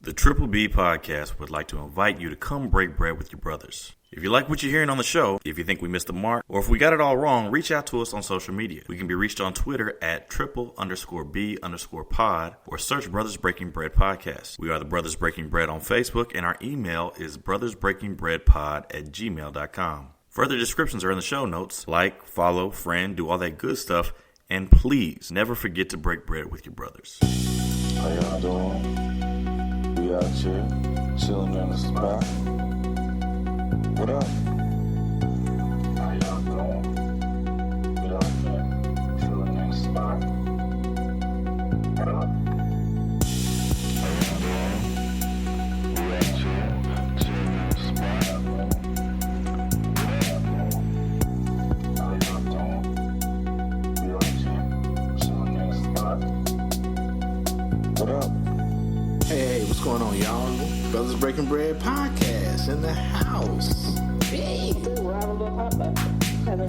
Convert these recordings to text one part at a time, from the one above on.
The Triple B Podcast would like to invite you to come break bread with your brothers. If you like what you're hearing on the show, if you think we missed the mark, or if we got it all wrong, reach out to us on social media. We can be reached on Twitter at triple_B_pod or search Brothers Breaking Bread Podcast. We are the Brothers Breaking Bread on Facebook, and our email is brothersbreakingbreadpod@gmail.com. Further descriptions are in the show notes. Like, follow, friend, do all that good stuff, and please never forget to break bread with your brothers. How y'all doing? We out here, chilling in the spot. What up? How y'all doing? We out here, chilling in the spot. What up? How y'all doing? We out here, chilling in the spot. How y'all doing? We out here, chilling in the spot. What up? Hey, what's going on, y'all? Brothers Breaking Bread Podcast in the house. Hey. We're having a little hot back. It'll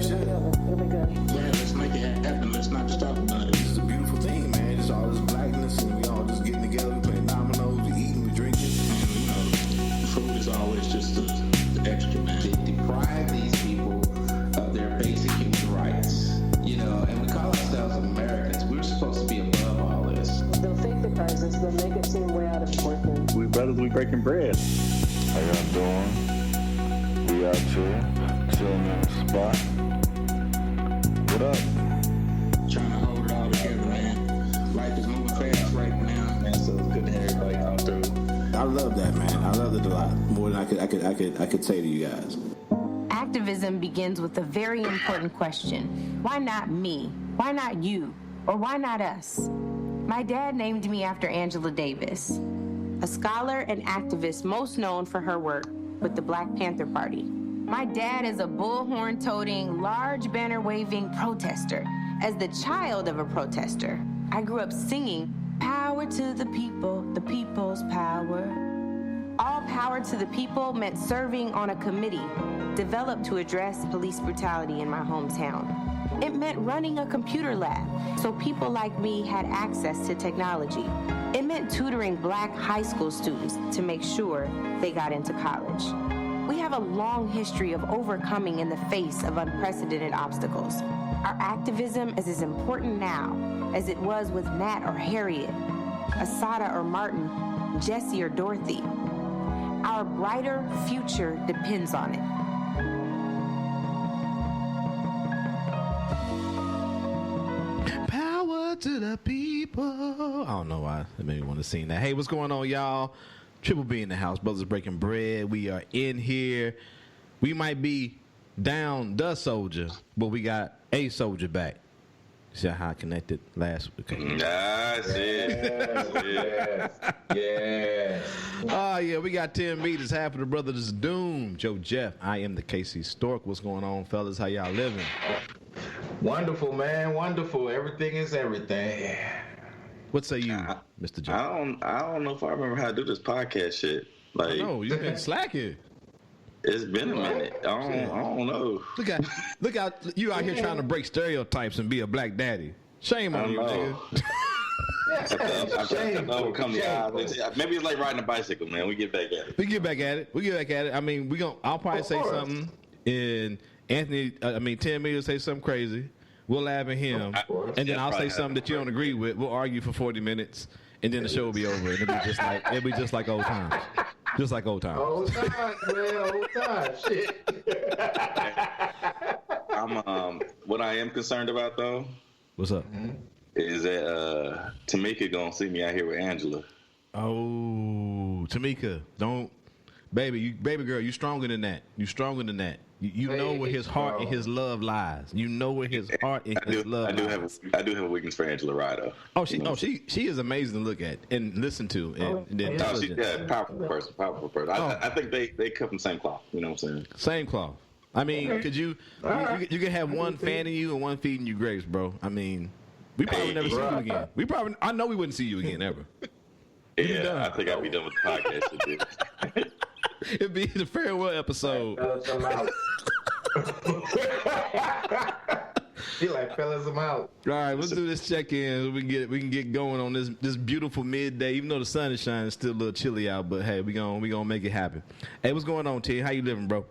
be good. Yeah, let's make it happen. Let's not just talk about it. This is a beautiful thing, man. Just all this blackness, and we all just getting together, we playing dominoes, we eating, we drinking. And, you know, food is always just the extra, man. They deprive these people of their basic human rights. You know, and we call ourselves Americans. We're supposed to be above all this. They'll fake the crisis. They'll make it seem way out of proportion. We brothers, we breaking bread. How y'all doing? We out here, chilling in the spot. What up? Trying to hold it all together, man. Life is moving fast right now, man. So it's good to have everybody come through. I love that, man. I love it a lot. More than I could say to you guys. Activism begins with a very important question. Why not me? Why not you? Or why not us? My dad named me after Angela Davis, a scholar and activist most known for her work with the Black Panther Party. My dad is a bullhorn-toting, large banner-waving protester. As the child of a protester, I grew up singing, "Power to the people, the people's power." All power to the people meant serving on a committee developed to address police brutality in my hometown. It meant running a computer lab so people like me had access to technology. It meant tutoring Black high school students to make sure they got into college. We have a long history of overcoming in the face of unprecedented obstacles. Our activism is as important now as it was with Nat or Harriet, Assata or Martin, Jesse or Dorothy. Our brighter future depends on it. Power to the people. I don't know why it made me want to sing that. Hey, what's going on, y'all? Triple B in the house. Brothers Breaking Bread. We are in here. We might be down the soldier, but we got a soldier back. See how I connected last week? That's it. Yes. Oh, yeah, we got 10 meters. Half of the brothers is doomed. Joe Jeff. I am the KC Stork. What's going on, fellas? How y'all living? Wonderful, man. Wonderful. Everything is everything. What say you, Mr. Jeff? I don't know if I remember how to do this podcast shit. Like, No, you've been slacking. it's been a minute. I don't know. Look out! You out here trying to break stereotypes and be a black daddy. Shame on you, nigga. I have to overcome the odds. Maybe it's like riding a bicycle, man. We get back at it. We get back at it. I mean, I'll probably say something, and 10 meters say something crazy. We'll laugh at him, and then I'll say something that you don't agree with. We'll argue for 40 minutes, and then the show will be over. And it'll be just like old times. Just like old times. Old times, man. Old times. Shit. What I am concerned about though. What's up? Is that Tamika gonna see me out here with Angela? Oh, Tamika, don't, baby girl, you stronger than that. You know where his heart and his love lies. You know where his heart and his love lies. I do have a weakness for Angela Rido. She is amazing to look at and listen to, and then She's a powerful person. I think they cut from the same cloth. You know what I'm saying? Same cloth. I mean, could you can have one fanning you and one feeding you grapes, bro. I mean, we probably never see you again. I know we wouldn't see you again ever. Yeah, I think I'd be done with the podcast. It'd be the farewell episode. He like, fellas, I'm out. All right, let's do this check-in. We can get going on this beautiful midday. Even though the sun is shining, it's still a little chilly out. But hey, we gonna make it happen. Hey, what's going on, T? How you living, bro?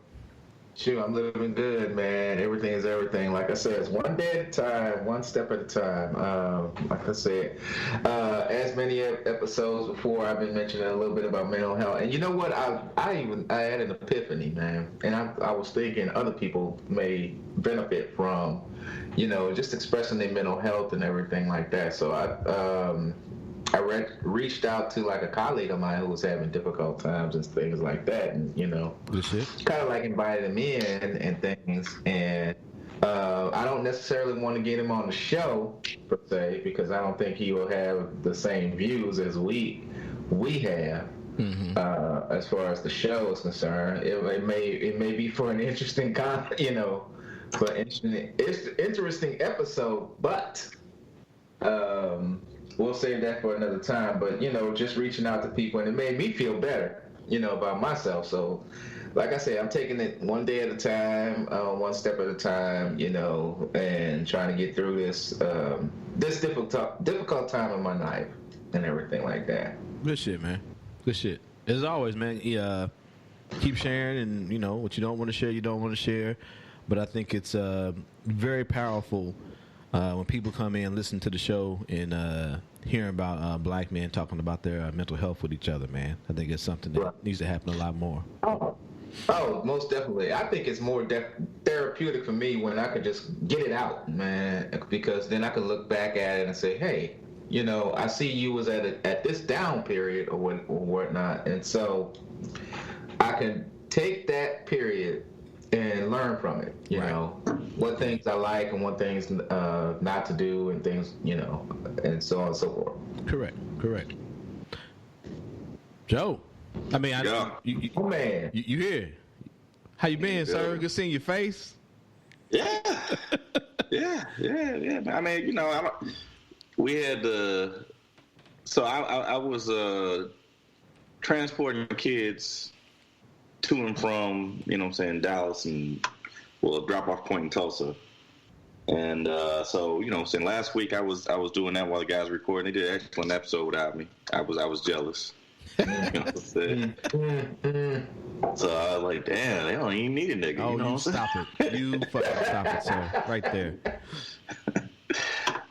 Shoot, I'm living good, man. Everything is everything. Like I said, it's one day at a time, one step at a time. Like I said, as many episodes before, I've been mentioning a little bit about mental health. And you know what? I had an epiphany, man. And I was thinking other people may benefit from, just expressing their mental health and everything like that. So I reached out to like a colleague of mine who was having difficult times and things like that, and kind of like invited him in and things. And I don't necessarily want to get him on the show per se, because I don't think he will have the same views as we have. As far as the show is concerned, it may be for an interesting interesting episode, but. We'll save that for another time, but just reaching out to people, and it made me feel better, about myself. So, like I said, I'm taking it one day at a time, one step at a time, and trying to get through this this difficult time in my life and everything like that. Good shit, man. Good shit. As always, man. Keep sharing, and what you don't want to share, you don't want to share. But I think it's very powerful. When people come in, listen to the show, and hearing about black men talking about their mental health with each other, man, I think it's something that needs to happen a lot more. Oh, most definitely. I think it's more therapeutic for me when I could just get it out, man, because then I could look back at it and say, hey, I see you was at this down period or whatnot, and so I can take that period and learn from it, what things I like and what things not to do, and things, and so on and so forth. Correct. Joe, I mean, man, you here? How you been, sir? Good seeing your face. Yeah. I mean, we had so I was transporting kids to and from, Dallas, and drop off point in Tulsa. And so, last week I was doing that while the guys were recording. They did an excellent episode without me. I was jealous. So I was like, damn, they don't even need a nigga. Oh, you stop it. You fucking stop it, sir. Right there.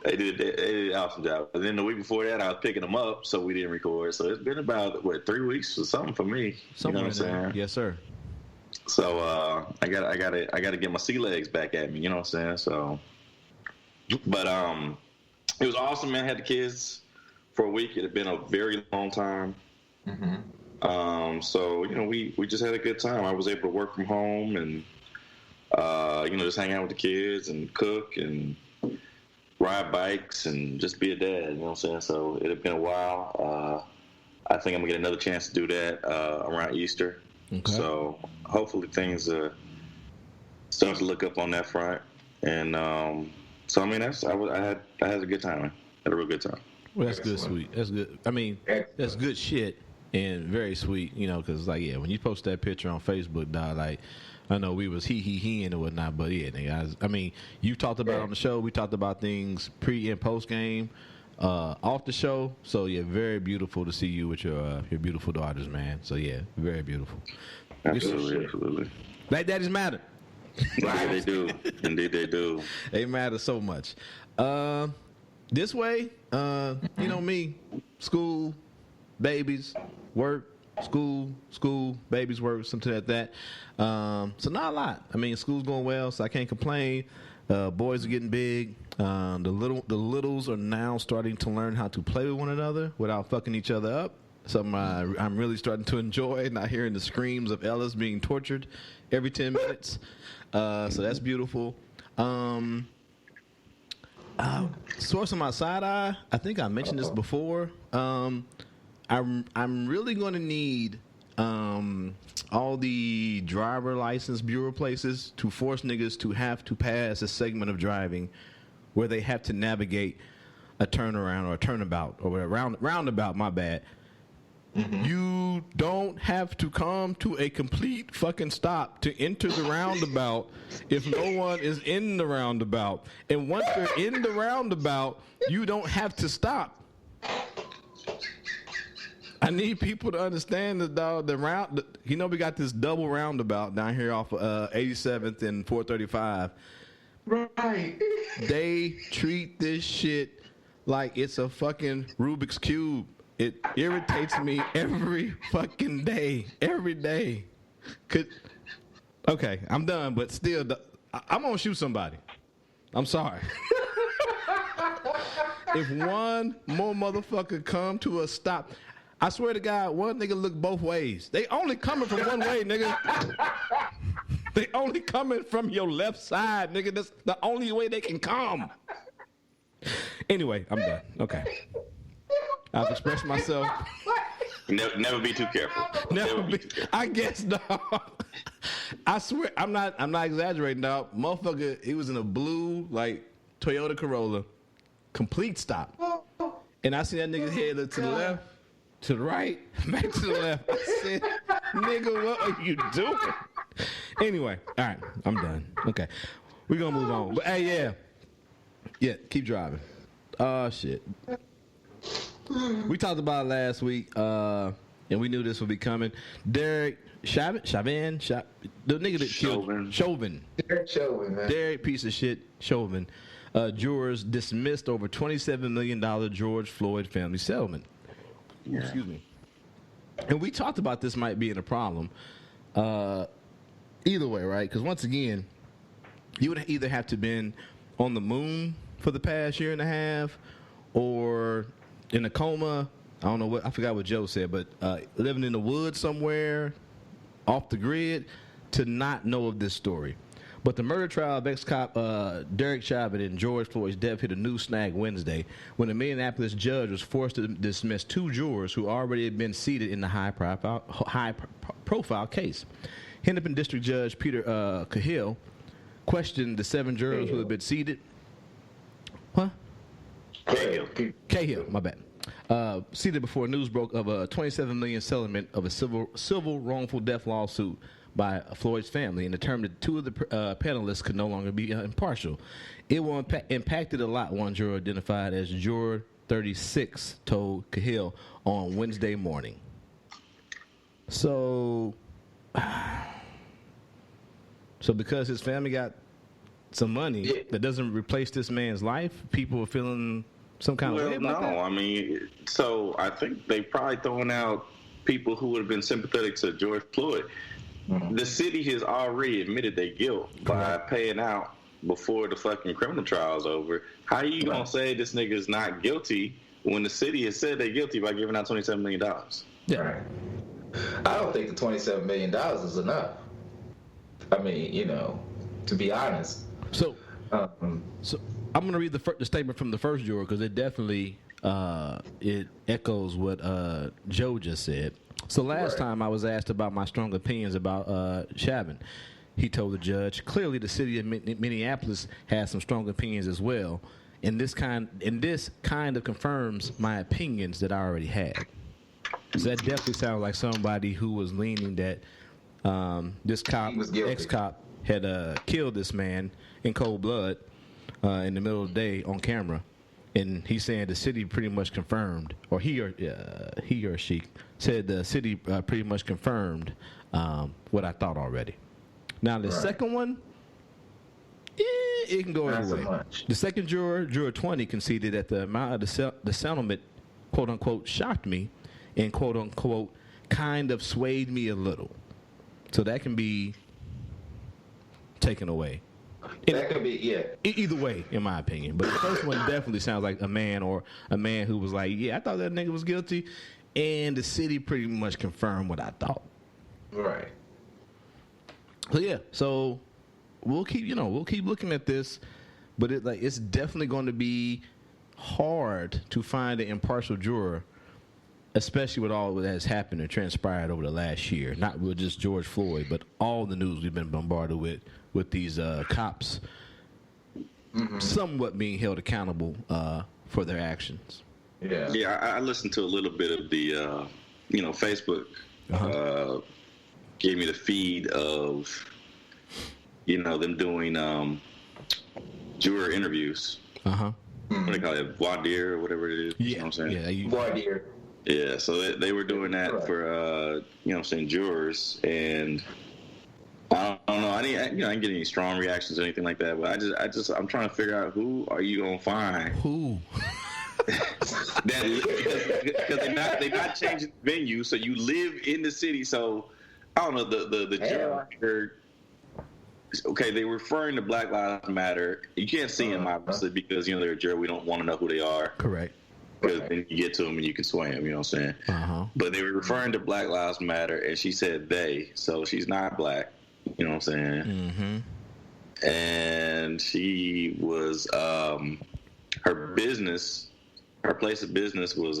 They did an awesome job. And then the week before that, I was picking them up, so we didn't record. So it's been about 3 weeks or something for me. You know what I'm saying? Yes, sir. So I gotta get my sea legs back at me. You know what I'm saying? So, but it was awesome, man. I had the kids for a week. It had been a very long time. So we just had a good time. I was able to work from home and just hang out with the kids and cook and ride bikes and just be a dad, you know what I'm saying? So it had been a while. I think I'm going to get another chance to do that around Easter. Okay. So hopefully things start to look up on that front. And so, I mean, I had a good time, man. Had a real good time. Well, that's good, sweet. That's good. I mean, that's good shit and very sweet, because, when you post that picture on Facebook, dog, I know we was he and whatnot, but yeah, nigga, I mean, you talked about on the show. We talked about things pre and post game, off the show. So yeah, very beautiful to see you with your beautiful daughters, man. So yeah, very beautiful. Absolutely. Black daddies matter. Yeah, they do. Indeed, they do. They matter so much. This way, me, school, babies, work. School, babies, work, something like that. So not a lot. I mean, school's going well, so I can't complain. Boys are getting big. The littles are now starting to learn how to play with one another without fucking each other up. Something I'm really starting to enjoy, not hearing the screams of Ellis being tortured every 10 minutes. So that's beautiful. Source of my side eye, I think I mentioned this before. I'm really going to need all the driver license bureau places to force niggas to have to pass a segment of driving where they have to navigate a turnaround or a turnabout or a roundabout, my bad. Mm-hmm. You You don't have to come to a complete fucking stop to enter the roundabout if no one is in the roundabout. And once they're in the roundabout, you don't have to stop. I need people to understand that we got this double roundabout down here off of 87th and 435. Right. They treat this shit like it's a fucking Rubik's Cube. It irritates me every fucking day. Every day. Okay, I'm done, but still, I'm going to shoot somebody. I'm sorry. If one more motherfucker come to a stop, I swear to God, one nigga look both ways. They only coming from one way, nigga. They only coming from your left side, nigga. That's the only way they can come. Anyway, I'm done. Okay. I've expressed myself. Never be too careful. Never be too careful. I guess, dog. I swear, I'm not exaggerating, dog. Motherfucker, he was in a blue, like, Toyota Corolla. Complete stop. And I see that nigga's head look to the left, to the right, back to the left. I said, nigga, what are you doing? Anyway, all right, I'm done. Okay. We're going to move on. But, hey, yeah. Yeah, keep driving. Oh, shit. We talked about it last week, and we knew this would be coming. Derek Chauvin, the nigga that killed Chauvin. Derek Chauvin, man. Derek, piece of shit, Chauvin. Jurors dismissed over $27 million George Floyd family settlement. Yeah. Excuse me. And we talked about this might being a problem. Either way, right? Because once again, you would either have to been on the moon for the past year and a half, or in a coma. I forgot what Joe said, but living in the woods somewhere, off the grid, to not know of this story. But the murder trial of ex-cop Derek Chauvin and George Floyd's death hit a new snag Wednesday when a Minneapolis judge was forced to dismiss two jurors who already had been seated in the high-profile case. Hennepin District Judge Peter Cahill questioned the 7 jurors who had been seated. Huh? Cahill, my bad. Seated before news broke of a $27 million settlement of a civil wrongful death lawsuit by Floyd's family, and determined that 2 of the panelists could no longer be impartial. It will impacted a lot, one juror identified as Juror 36 told Cahill on Wednesday morning. So because his family got some money that doesn't replace this man's life, people are feeling some kind of way about that? I mean, so I think they probably throwing out people who would have been sympathetic to George Floyd. Mm-hmm. The city has already admitted their guilt by paying out before the fucking criminal trial's over. How are you gonna say this nigga's not guilty when the city has said they're guilty by giving out $27 million? Yeah. Right. I don't think the $27 million is enough. I mean, to be honest. So I'm going to read the statement from the first juror because it definitely it echoes what Joe just said. So last time I was asked about my strong opinions about Chauvin. He told the judge, clearly the city of Minneapolis has some strong opinions as well, and this kind of confirms my opinions that I already had. So that definitely sounds like somebody who was leaning that this ex-cop had killed this man in cold blood in the middle of the day on camera. And he's saying the city pretty much confirmed, or he or she said the city pretty much confirmed what I thought already. Now the second one, it can go either way. The second juror, Juror 20, conceded that the amount of the settlement, quote unquote, shocked me, and quote unquote, kind of swayed me a little. So that can be taken away. That could be, either way, in my opinion. But the first one definitely sounds like a man who was like, I thought that nigga was guilty, and the city pretty much confirmed what I thought. Right. So we'll keep looking at this, but it's definitely going to be hard to find an impartial juror, especially with all that has happened and transpired over the last year. Not with just George Floyd, but all the news we've been bombarded with these cops somewhat being held accountable for their actions. Yeah. Yeah, I listened to a little bit of the Facebook gave me the feed of, them doing juror interviews. What do they call it? Voir dire or whatever it is. Yeah. You know what I'm saying? Yeah. Voir dire. Yeah, so they were doing that for, jurors, and I don't know. I didn't get any strong reactions or anything like that, but I'm trying to figure out who are you gonna find? Who? Because they're not changing the venue, so you live in the city. So I don't know the juror. Okay, they're referring to Black Lives Matter. You can't see them obviously because they're a juror. We don't want to know who they are. Correct. Because then you get to them and you can sway them. You know what I'm saying? But they were referring to Black Lives Matter, and she said they, so she's not black. You know what I'm saying? And she was her place of business was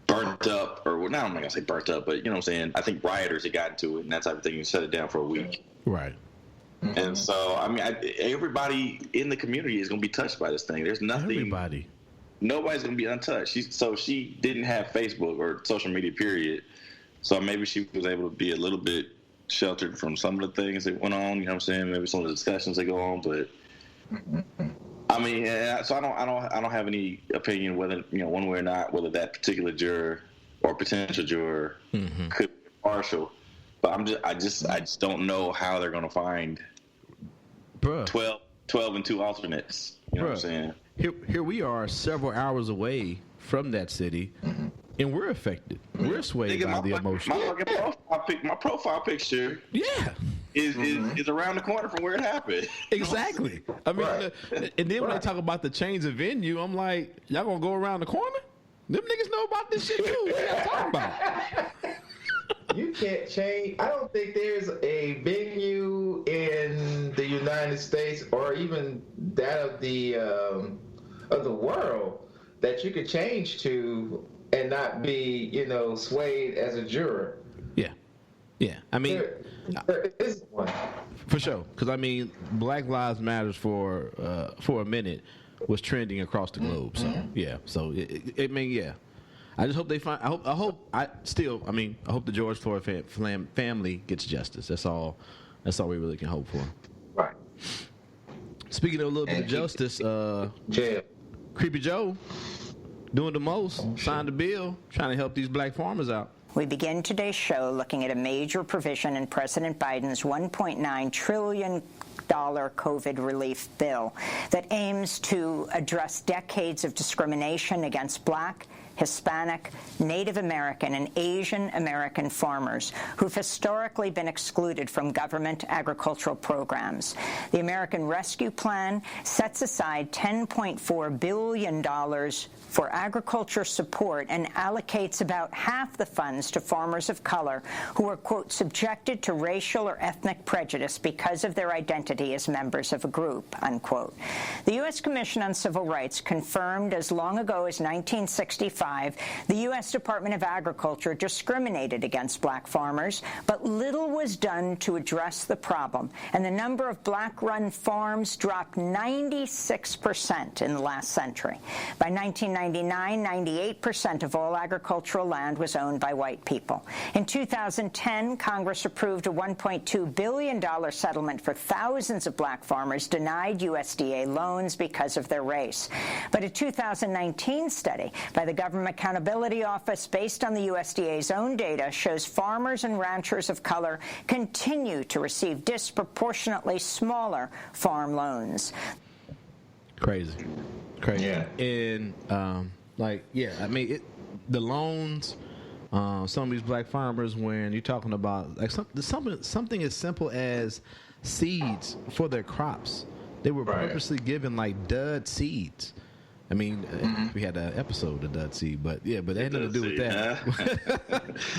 burnt up, or now I'm not gonna say burnt up, but you know what I'm saying? I think rioters had gotten to it and that type of thing and shut it down for a week. Right. And so, everybody in the community is gonna be touched by this thing. There's nothing. Nobody's gonna be untouched. So she didn't have Facebook or social media, period. So maybe she was able to be a little bit sheltered from some of the things that went on. You know what I'm saying? Maybe some of the discussions that go on, but. So I don't have any opinion whether one way or not whether that particular juror or potential juror could be partial, but I just don't know how they're going to find 12 and 2 alternates. You know what I'm saying? Here we are, several hours away from that city, and we're affected. We're swayed by the emotion. My profile picture. Yeah. Is around the corner from where it happened. Exactly. I mean, and then when they talk about the change of venue, I'm like, y'all gonna go around the corner? Them niggas know about this shit too. What y'all talking about? You can't change. I don't think there's a venue in the United States or even that of the world that you could change to and not be, swayed as a juror. Yeah. I mean, there is one. For sure. Because, Black Lives Matters for a minute was trending across the globe. So, yeah. So, yeah. I just hope they find, I hope the George Floyd family gets justice. That's all we really can hope for. Right. Speaking of a little bit of justice, jail. Creepy Joe doing the most, signed a bill, trying to help these black farmers out. We begin today's show looking at a major provision in President Biden's $1.9 trillion COVID relief bill that aims to address decades of discrimination against black, Hispanic, Native American, and Asian American farmers who've historically been excluded from government agricultural programs. The American Rescue Plan sets aside $10.4 billion for agriculture support and allocates about half the funds to farmers of color who are, quote, subjected to racial or ethnic prejudice because of their identity as members of a group, unquote. The U.S. Commission on Civil Rights confirmed as long ago as 1965 the U.S. Department of Agriculture discriminated against black farmers, but little was done to address the problem, and the number of black-run farms dropped 96% in the last century. By 1999, 98% of all agricultural land was owned by white people. In 2010, Congress approved a $1.2 billion settlement for thousands of black farmers denied USDA loans because of their race. But a 2019 study by the Government Accountability Office, based on the USDA's own data, shows farmers and ranchers of color continue to receive disproportionately smaller farm loans. Crazy. Yeah. And the loans, some of these black farmers, when you're talking about like something as simple as seeds for their crops, they were purposely given like dud seeds. We had an episode of Dud Seed, but that had nothing to do with that.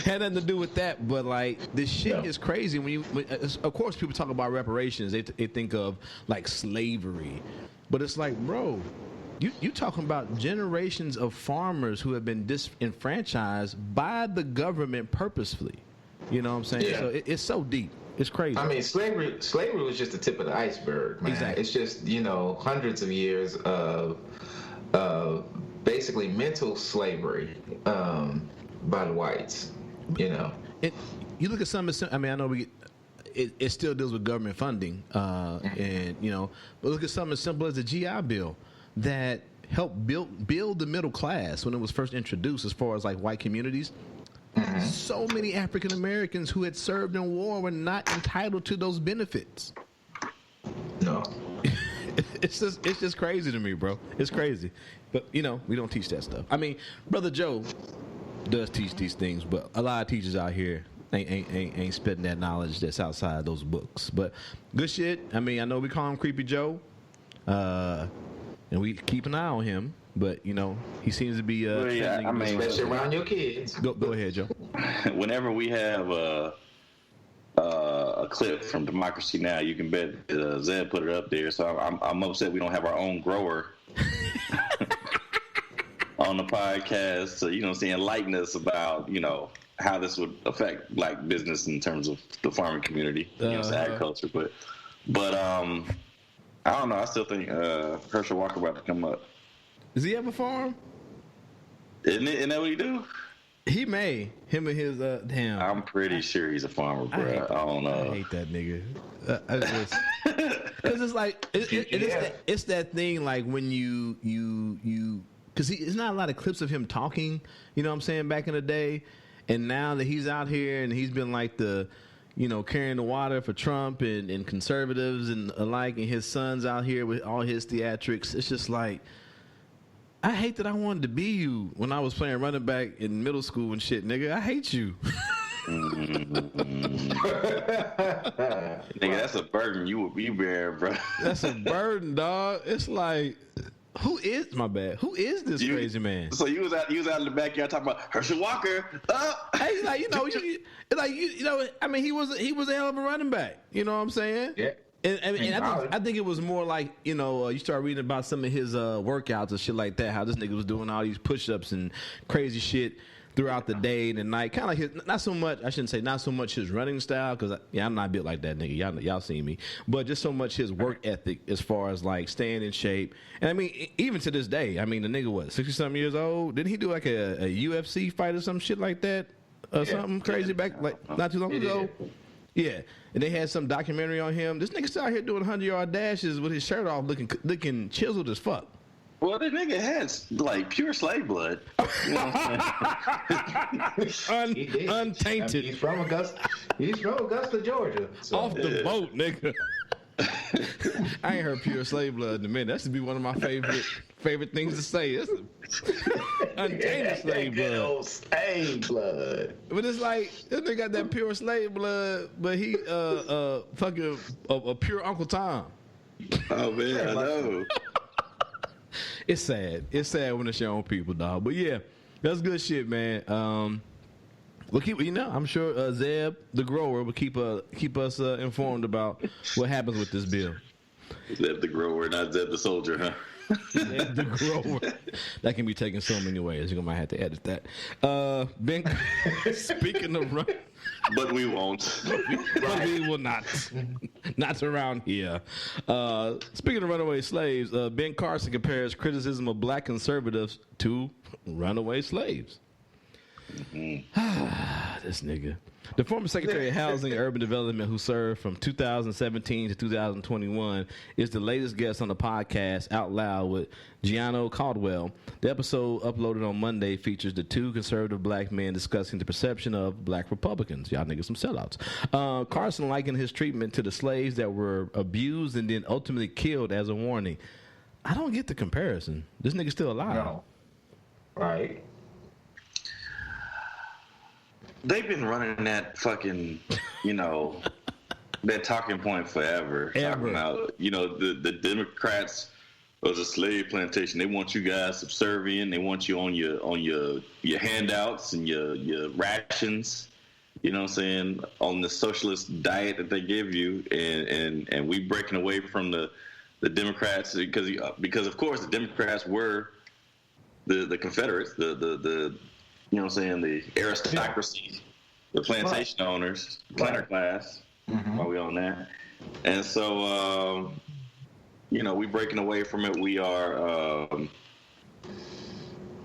Had nothing to do with that, but like this shit is crazy. Of course, people talk about reparations, they think of like slavery, but it's like, bro, you talking about generations of farmers who have been disenfranchised by the government purposefully. You know what I'm saying? Yeah. So it's so deep. It's crazy. Slavery was just the tip of the iceberg, man. Exactly. It's just hundreds of years of basically mental slavery by the whites. You look at some. I mean, I know it still deals with government funding, and but look at something as simple as the GI Bill that helped build the middle class when it was first introduced, as far as like white communities. So many African Americans who had served in war were not entitled to those benefits. No. It's just crazy to me, bro. It's crazy. But, we don't teach that stuff. I mean, Brother Joe does teach these things, but a lot of teachers out here ain't spitting that knowledge that's outside those books. But good shit. I mean, I know we call him Creepy Joe, and we keep an eye on him. But, he seems to be... especially around your kids. Go ahead, Joe. Whenever we have a clip from Democracy Now!, you can bet Zed put it up there. So I'm upset we don't have our own grower on the podcast to, enlighten us about, how this would affect black business in terms of the farming community, agriculture. But I don't know. I still think Herschel Walker about to come up. Does he have a farm? Isn't that what he do? He may. Him and his damn. I'm pretty sure he's a farmer, bro. I don't know. I hate that nigga. Because it's like it's that thing like when you because it's not a lot of clips of him talking. You know what I'm saying? Back in the day, and now that he's out here and he's been like the carrying the water for Trump and conservatives and alike, and his son's out here with all his theatrics. It's just like. I hate that I wanted to be you when I was playing running back in middle school and shit, nigga. I hate you. Nigga, that's a burden you would be bearing, bro. That's a burden, dog. It's like, who is this crazy man? So you was out in the backyard talking about Herschel Walker. Hey, like I mean, he was a hell of a running back. You know what I'm saying? Yeah. And I think it was more like, you start reading about some of his workouts and shit like that, how this nigga was doing all these push-ups and crazy shit throughout the day and the night. Kind of like not so much his running style, because I'm not built like that nigga. Y'all seen me. But just so much his work ethic as far as like staying in shape. And I mean, even to this day, I mean, the nigga, 60-something years old? Didn't he do like a UFC fight or some shit like that? Something crazy back like not too long ago? Yeah, and they had some documentary on him. This nigga still out here doing 100-yard dashes with his shirt off, looking chiseled as fuck. Well, this nigga has like pure slave blood. You know untainted. I mean, he's from Augusta, Georgia. So. Off the boat, nigga. I ain't heard pure slave blood in a minute. That should be one of my favorite things to say. It's untainted slave blood. Slave blood. But it's like this nigga got that pure slave blood, but he fucking a pure Uncle Tom. Oh man, I know. It's sad. It's sad when it's your own people, dog. But yeah, that's good shit, man. We'll keep, I'm sure Zeb, the grower, will keep us informed about what happens with this bill. Zeb the grower, not Zeb the soldier, huh? Zeb the grower. That can be taken so many ways. You're going to have to edit that. Ben, speaking of run. But we won't. But we will not. Not around here. Speaking of runaway slaves, Ben Carson compares criticism of black conservatives to runaway slaves. Mm-hmm. This nigga. The former Secretary of Housing and Urban Development, who served from 2017 to 2021, is the latest guest on the podcast Out Loud with Gianno Caldwell. The episode, uploaded on Monday, features the two conservative black men discussing the perception of black Republicans. Y'all niggas some sellouts. Carson likened his treatment to the slaves that were abused and then ultimately killed as a warning. I don't get the comparison. This nigga's still alive. No. Right. They've been running that fucking, that talking point forever. Talking about, the Democrats was a slave plantation. They want you guys subservient. They want you on your handouts and your rations. You know what I'm saying? On the socialist diet that they give you, and we breaking away from the Democrats because of course the Democrats were the Confederates, the you know what I'm saying, the aristocracy, the plantation owners, planter class, while we on that. And so, we breaking away from it. We are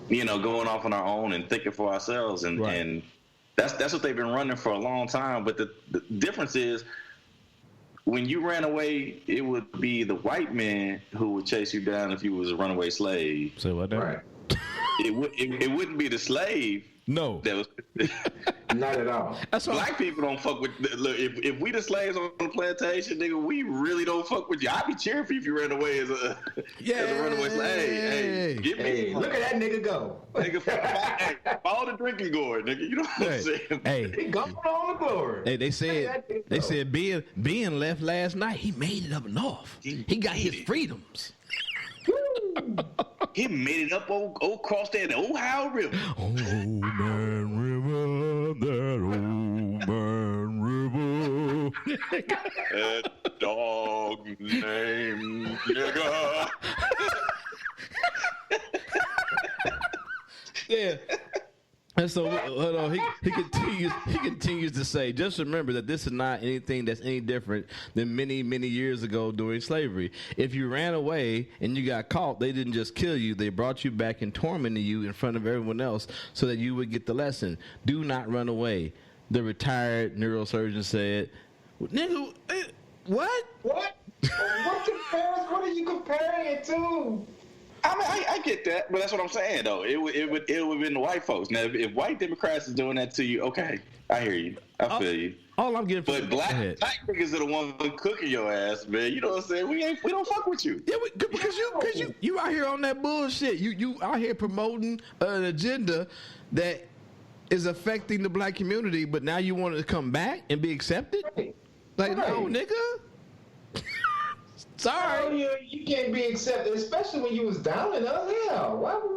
going off on our own and thinking for ourselves, and that's what they've been running for a long time. But the difference is, when you ran away, it would be the white man who would chase you down if you was a runaway slave. Say what? Right. It wouldn't be the slave. No, that was not at all. That's Black people don't fuck with. Look, if we the slaves on the plantation, nigga, we really don't fuck with you. I'd be cheering for you if you ran away as a runaway slave. Hey, get me. Look at that nigga go. Nigga, follow the drinking gourd, nigga. You know what I'm saying? Hey, he gone on the glory. Hey, they said being left last night. He made it up north. He got his freedoms. He made it up across that Ohio River. Old Man River, that old man river. That dog named nigga. Yeah. And so, hold on. He continues to say, just remember that this is not anything that's any different than many, many years ago during slavery. If you ran away and you got caught, they didn't just kill you. They brought you back and tormented you in front of everyone else so that you would get the lesson. Do not run away. The retired neurosurgeon said, nigga, what? What? What are you comparing it to? I mean, I get that, but that's what I'm saying, though. It would have been the white folks. Now, if white Democrats is doing that to you, okay, I hear you. I feel you. All I'm getting but black niggas are the ones cooking your ass, man. You know what I'm saying? We don't fuck with you. Yeah, because you out here on that bullshit. You out here promoting an agenda that is affecting the black community, but now you want to come back and be accepted? Like, no, nigga. Sorry. No, you can't be accepted, especially when you was down in us. Hell, why would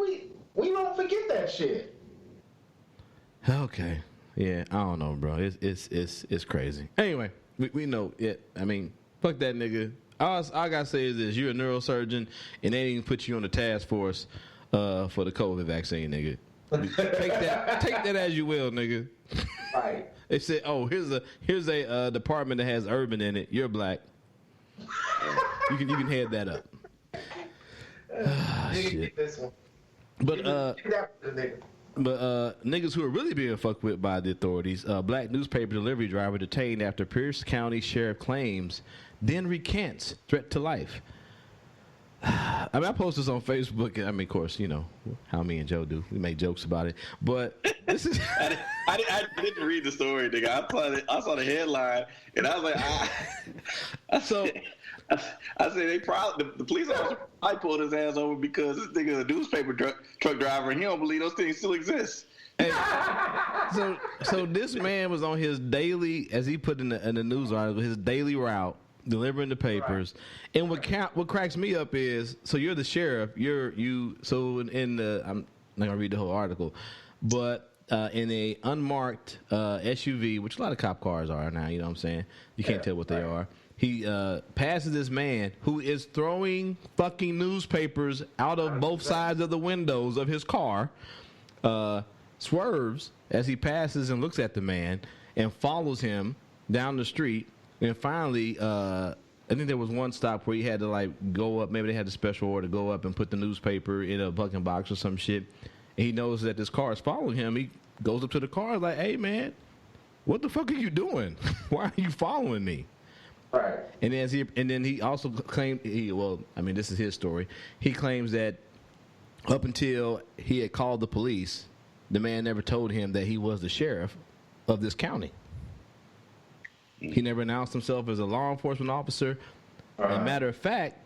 we don't forget that shit. Okay. Yeah, I don't know, bro. It's crazy. Anyway, we know it. I mean, fuck that nigga. All I gotta say is this: you're a neurosurgeon, and they didn't put you on the task force for the COVID vaccine, nigga. Take that as you will, nigga. Right. They said, oh, here's a department that has urban in it. You're black. You can head that up. Shit. But niggas who are really being fucked with by the authorities, black newspaper delivery driver detained after Pierce County Sheriff claims, then recants threat to life. I mean, I post this on Facebook. I mean, of course, you know how me and Joe do. We make jokes about it. But this is... I didn't read the story, nigga. I saw the headline, and I was like, I said they probably the police officer probably pulled his ass over because this nigga is a newspaper truck driver, and he don't believe those things still exist. Hey, so this man was on his daily, as he put in the news article, his daily route delivering the papers. Right. And what cracks me up is, so you're the sheriff. So in the, I'm not gonna read the whole article, but in a unmarked SUV, which a lot of cop cars are now, you know what I'm saying? You can't tell what they are. He passes this man who is throwing fucking newspapers out of both sides of the windows of his car, swerves as he passes and looks at the man and follows him down the street. And finally, I think there was one stop where he had to like go up. Maybe they had a special order to go up and put the newspaper in a bucket box or some shit. And he knows that this car is following him. He goes up to the car like, "Hey man, what the fuck are you doing? Why are you following me?" Right. And then he also claimed, this is his story. He claims that up until he had called the police, the man never told him that he was the sheriff of this county. He never announced himself as a law enforcement officer. As a matter of fact,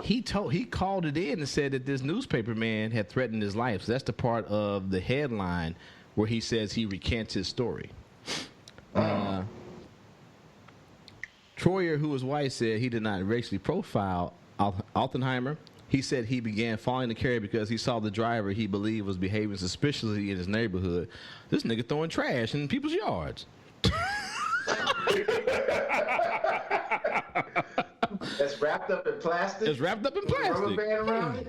he called it in and said that this newspaper man had threatened his life. So that's the part of the headline where he says he recants his story. Troyer, who was white, said he did not racially profile Altenheimer. He said he began following the carrier because he saw the driver he believed was behaving suspiciously in his neighborhood. This nigga throwing trash in people's yards. That's wrapped up in plastic. It's wrapped up in plastic. Rubber band around it.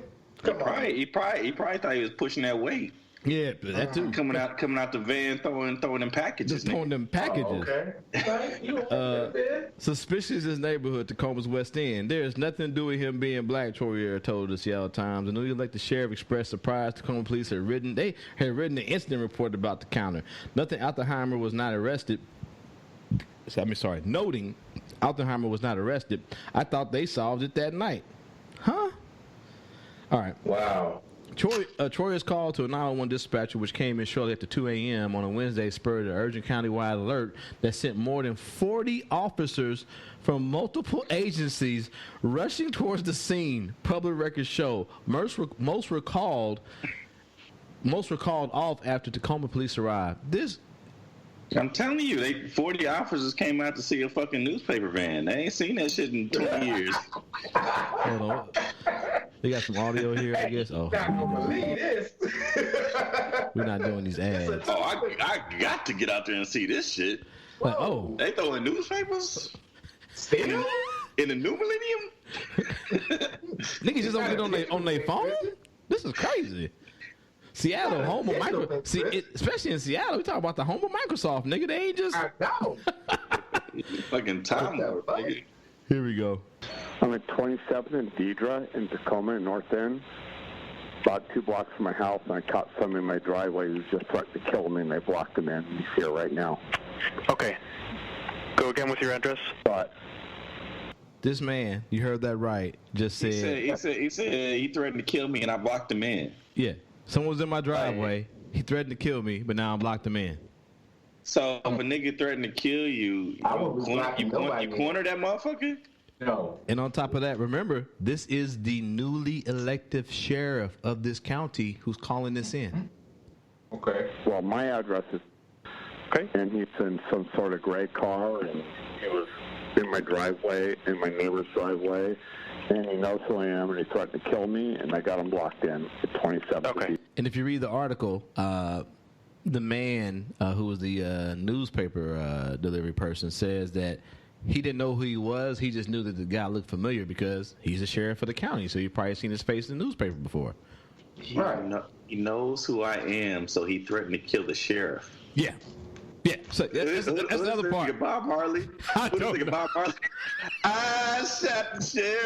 He probably thought he was pushing that weight. Yeah, that too. Coming out the van, throwing them packages. Just throwing them packages. Suspicious in his neighborhood, Tacoma's West End. There is nothing to do with him being black, Troyer told the Seattle Times. The New Elected Sheriff expressed surprise Tacoma police had written an incident report about the counter. Noting Outchea was not arrested. Noting Outchea was not arrested. I thought they solved it that night. Huh? All right. Wow. Troyer's call to a 911 dispatcher, which came in shortly after 2 a.m. on a Wednesday, spurred an urgent countywide alert that sent more than 40 officers from multiple agencies rushing towards the scene. Public records show most were called off after Tacoma police arrived. I'm telling you, 40 officers came out to see a fucking newspaper van. They ain't seen that shit in 20 years. Hold on. They got some audio here, I guess. Oh, not gonna believe this. We're not doing these ads. Oh, I got to get out there and see this shit. Like, oh, they throwing newspapers Still? in the new millennium. Niggas just don't get on their phone. This is crazy. Seattle, home of Microsoft. Especially in Seattle, we talk about the home of Microsoft, nigga. They ain't just. I know. Fucking time. Here we go. I'm at 27th and Deidre in Tacoma in North End. About 2 blocks from my house, and I caught someone in my driveway who's just threatened to kill me, and I blocked him in. He's here right now. Okay. Go again with your address. But this man, you heard that right, just said. He said he threatened to kill me, and I blocked him in. Yeah. Someone was in my driveway. He threatened to kill me, but now I blocked him in. So if a nigga threatened to kill you, you corner that motherfucker? No. And on top of that, remember, this is the newly elected sheriff of this county who's calling this in. Okay. Well, my address is okay, and he's in some sort of gray car, and he was in my driveway, in my neighbor's driveway, and he knows who I am, and he threatened to kill me, and I got him blocked in at 27. Okay. And if you read the article, the man who was the newspaper delivery person says that he didn't know who he was. He just knew that the guy looked familiar because he's the sheriff of the county, so you've probably seen his face in the newspaper before. Right. He knows who I am, so he threatened to kill the sheriff. Yeah. Yeah, so that's another part. Bob Marley. I don't know. Bob Marley. I shot the sheriff.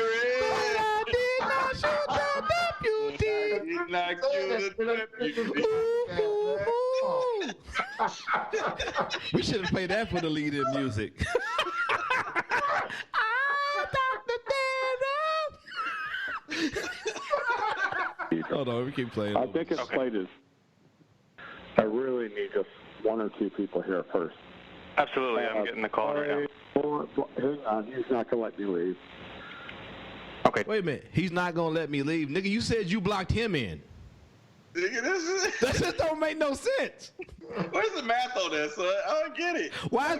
I did not shoot the deputy. I did not kill the deputy. We should have played that for the lead in music. Hold on, we keep playing. I think it's played as. I really need just 1 or 2 people here first. Absolutely, I'm getting the call right now. Hang on, he's not going to let me leave. Okay. Wait a minute, he's not going to let me leave. Nigga, you said you blocked him in. Nigga, That just don't make no sense. Where's the math on that, son? I don't get it. Why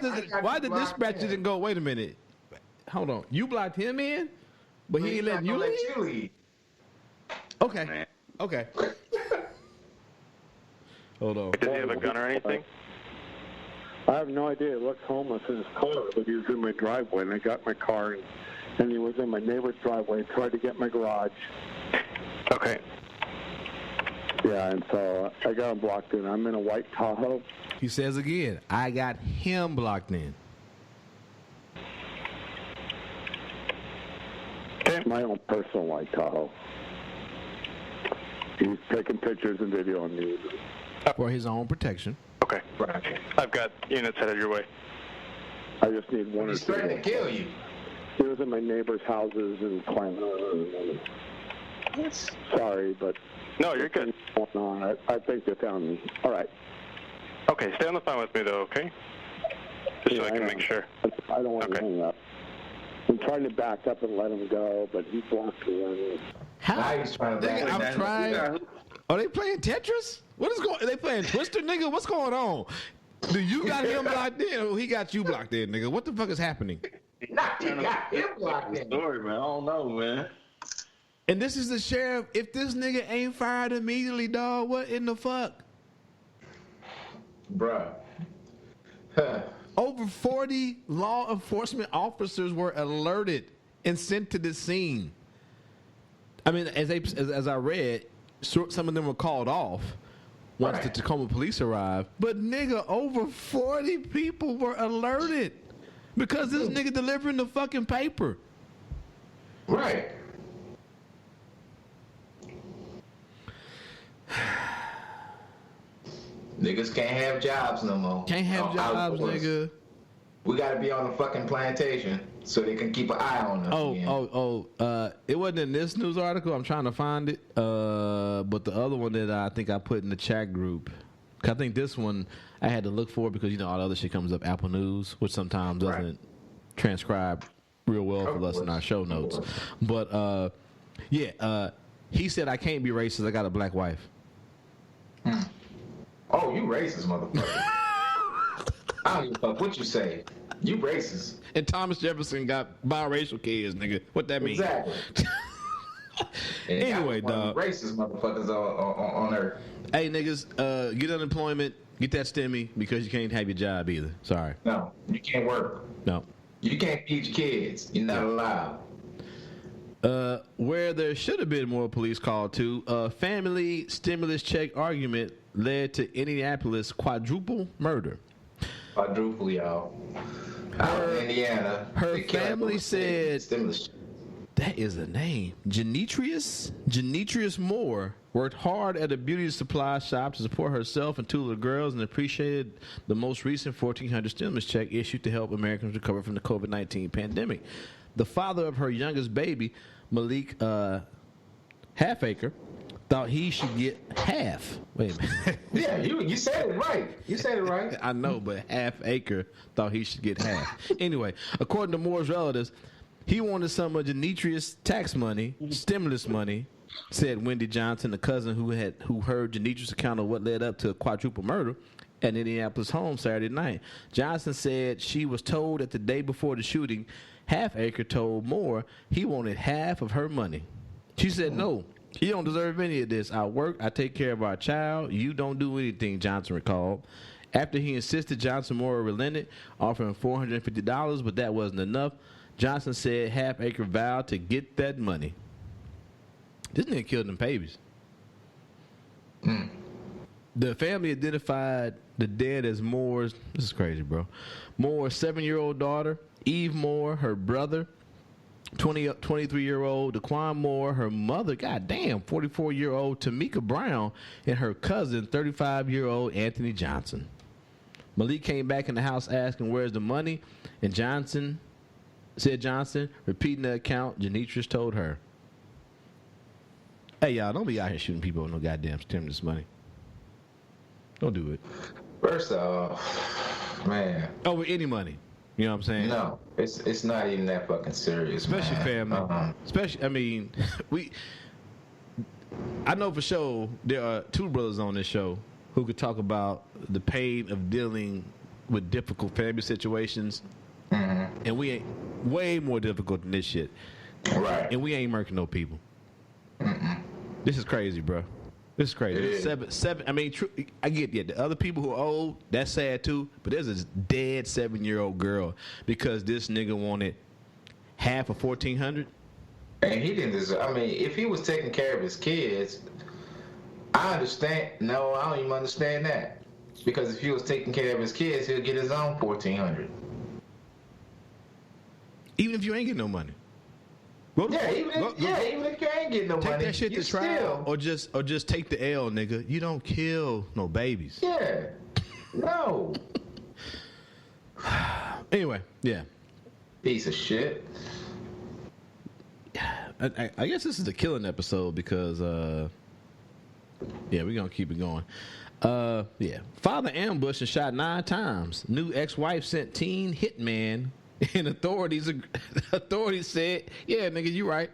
the dispatcher didn't go, wait a minute, hold on, you blocked him in, but he ain't letting you leave? Okay, Man. okay. Hold on. Does he have a gun or anything? I have no idea. It looks homeless in his car, but he was in my driveway, and I got my car, and he was in my neighbor's driveway, tried to get my garage. Okay. Yeah, and so I got him blocked in. I'm in a white Tahoe. He says again, I got him blocked in. It's my own personal white Tahoe. He's taking pictures and video on me. For his own protection. Okay. I've got units headed your way. I just need 1 or 2. He's threatening to kill you. He was in my neighbor's houses and sorry, but No, you're good. I think they found me. All right. Okay, stay on the phone with me, though, okay? Just so I can make sure. I don't want to hang up. I'm trying to back up and let him go, but he blocked me. How? Now he's trying to Nigga, I'm trying. Are they playing Tetris? What is going? Are they playing Twister, nigga? What's going on? Do you got him blocked in, or he got you blocked in, nigga? What the fuck is happening? Not you got him blocked in. Story, man. I don't know, man. And this is the sheriff. If this nigga ain't fired immediately, dog, what in the fuck? Bruh. Over 40 law enforcement officers were alerted and sent to the scene. I mean, as I read, some of them were called off, once the Tacoma police arrived. But, nigga, over 40 people were alerted because this nigga delivering the fucking paper. Right. Niggas can't have jobs no more. Can't have jobs, nigga. We gotta be on the fucking plantation so they can keep an eye on us. It wasn't in this news article. I'm trying to find it. But the other one that I think I put in the chat group. I think this one I had to look for because, you know, all the other shit comes up Apple News, which sometimes doesn't transcribe real well for us in our show notes. But, he said, I can't be racist. I got a black wife. Oh, you racist, motherfucker. I don't give a fuck what you say. You racist. And Thomas Jefferson got biracial kids, nigga. What that mean? Exactly. Anyway, dog. Racist motherfuckers on earth. Hey, niggas, get unemployment, get that stimmy because you can't have your job either. Sorry. No, you can't work. No. You can't feed your kids. You're not allowed. Where there should have been more police called to, a family stimulus check argument led to Indianapolis quadruple murder. Quadruple, y'all. Out in Indiana. Her family said, that is a name. Genetrius Moore worked hard at a beauty supply shop to support herself and two little girls and appreciated the most recent $1,400 stimulus check issued to help Americans recover from the COVID-19 pandemic. The father of her youngest baby, Malik Halfacre, thought he should get half. Wait a minute. Yeah, you said it right. You said it right. I know, but Halfacre thought he should get half. Anyway, according to Moore's relatives, he wanted some of Genetrius' tax money, stimulus money, said Wendy Johnson, the cousin who heard Genetrius' account of what led up to a quadruple murder at an Indianapolis home Saturday night. Johnson said she was told that the day before the shooting, Halfacre told Moore he wanted half of her money. She said, no, you don't deserve any of this. I work, I take care of our child. You don't do anything, Johnson recalled. After he insisted, Johnson Moore relented, offering $450, but that wasn't enough. Johnson said Halfacre vowed to get that money. This nigga killed them babies. The family identified the dead as Moore's, this is crazy, bro, Moore's 7-year-old daughter, Eve Moore, her brother, 23-year-old Daquan Moore, her mother, goddamn, 44-year-old Tamika Brown, and her cousin, 35-year-old Anthony Johnson. Malik came back in the house asking, where's the money? And Johnson, repeating the account Genetrius told her. Hey, y'all, don't be out here shooting people with no goddamn stimulus money. Don't do it. First off, man. Over any money. You know what I'm saying? No, it's not even that fucking serious, especially man. Family. Especially, I mean, I know for sure there are two brothers on this show who could talk about the pain of dealing with difficult family situations. Mm-hmm. And we ain't way more difficult than this shit. Right. And we ain't murking no people. Mm-mm. This is crazy, bro. This is crazy. Seven. I mean, I get the other people who are old. That's sad too. But there's a dead 7-year-old girl because this nigga wanted half of $1,400. And he didn't deserve. I mean, if he was taking care of his kids, I understand. No, I don't even understand that. Because if he was taking care of his kids, he'll get his own $1,400. Even if you ain't getting no money. Even if you ain't getting no money, take that shit to trial, or just take the L, nigga. You don't kill no babies. Yeah, no. Anyway, yeah. Piece of shit. I guess this is a killing episode because, we're gonna keep it going. Father ambushed and shot 9 times. New ex-wife sent teen hitman. And authorities said, yeah, nigga, you right.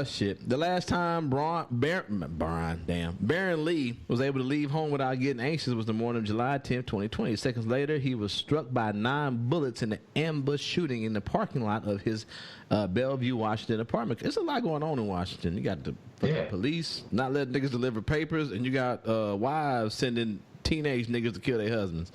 Shit. The last time Baron Lee was able to leave home without getting anxious was the morning of July 10th, 2020. Seconds later, he was struck by 9 bullets in an ambush shooting in the parking lot of his Bellevue, Washington apartment. There's a lot going on in Washington. You got the police not letting niggas deliver papers, and you got wives sending teenage niggas to kill their husbands.